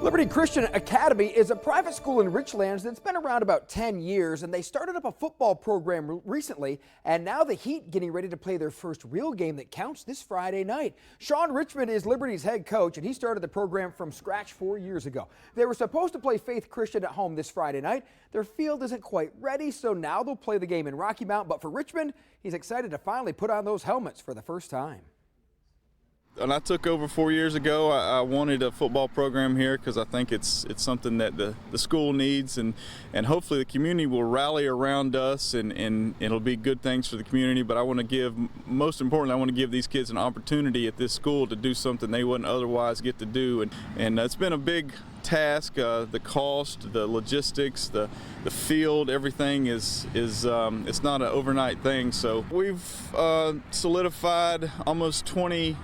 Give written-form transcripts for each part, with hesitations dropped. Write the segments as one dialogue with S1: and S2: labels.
S1: Liberty Christian Academy is a private school in Richlands that's been around about 10 years, and they started up a football program recently, and now the Heat getting ready to play their first real game that counts this Friday night. Sean Richmond is Liberty's head coach, and he started the program from scratch 4 years ago. They were supposed to play Faith Christian at home this Friday night. Their field isn't quite ready, so now they'll play the game in Rocky Mount, but for Richmond, he's excited to finally put on those helmets for the first time.
S2: When I took over 4 years ago, I wanted a football program here because I think it's something that the school needs, and hopefully the community will rally around us, and it'll be good things for the community. But I want to give, most importantly, I want to give these kids an opportunity at this school to do something they wouldn't otherwise get to do. And it's been a big task. The cost, the logistics, the field, everything is it's not an overnight thing. So we've solidified almost 20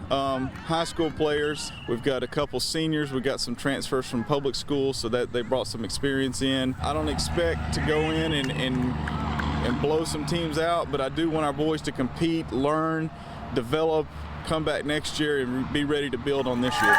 S2: high school players. We've got a couple seniors. We've got some transfers from public schools, so that they brought some experience in. I don't expect to go in and blow some teams out, but I do want our boys to compete, learn, develop, come back next year and be ready to build on this year.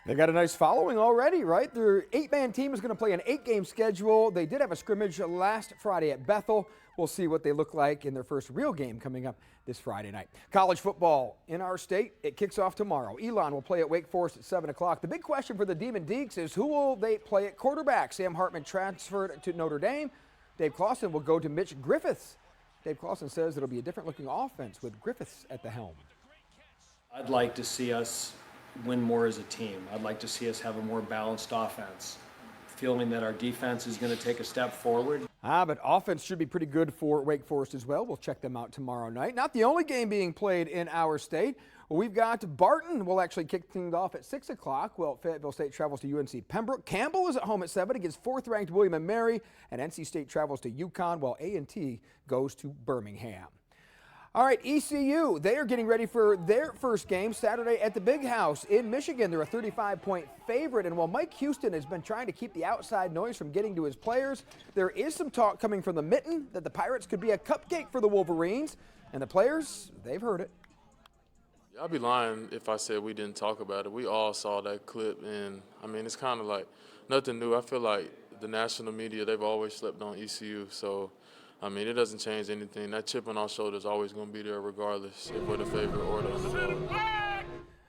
S1: They got a nice following already, right? Their 8-man team is going to play an 8-game schedule. They did have a scrimmage last Friday at Bethel. We'll see what they look like in their first real game coming up this Friday night. College football in our state, it kicks off tomorrow. Elon will play at Wake Forest at 7 o'clock. The big question for the Demon Deacs is, who will they play at quarterback? Sam Hartman transferred to Notre Dame. Dave Clawson will go to Mitch Griffiths. Dave Clawson says it'll be a different looking offense with Griffiths at the helm.
S3: I'd like to see us win more as a team. I'd like to see us have a more balanced offense. Feeling that our defense is going to take a step forward.
S1: But offense should be pretty good for Wake Forest as well. We'll check them out tomorrow night. Not the only game being played in our state. We've got Barton will actually kick things off at 6 o'clock. Well, Fayetteville State travels to UNC Pembroke. Campbell is at home at 7 against 4th-ranked William & Mary. And NC State travels to UConn, while A&T goes to Birmingham. All right, ECU, they are getting ready for their first game Saturday at the Big House in Michigan. They're a 35-point favorite, and while Mike Houston has been trying to keep the outside noise from getting to his players, there is some talk coming from the Mitten that the Pirates could be a cupcake for the Wolverines, and the players, they've heard it.
S4: I'd be lying if I said we didn't talk about it. We all saw that clip, and, I mean, it's kind of like nothing new. I feel like the national media, they've always slept on ECU, so I mean, it doesn't change anything. That chip on our shoulder is always going to be there regardless if we're the favorite or the underdog.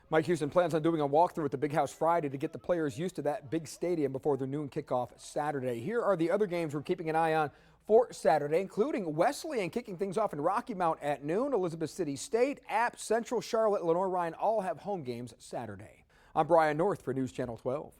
S1: Mike Houston plans on doing a walkthrough at the Big House Friday to get the players used to that big stadium before their noon kickoff Saturday. Here are the other games we're keeping an eye on for Saturday, including Wesleyan kicking things off in Rocky Mount at noon. Elizabeth City State, App, Central, Charlotte, Lenore Ryan all have home games Saturday. I'm Brian North for News Channel 12.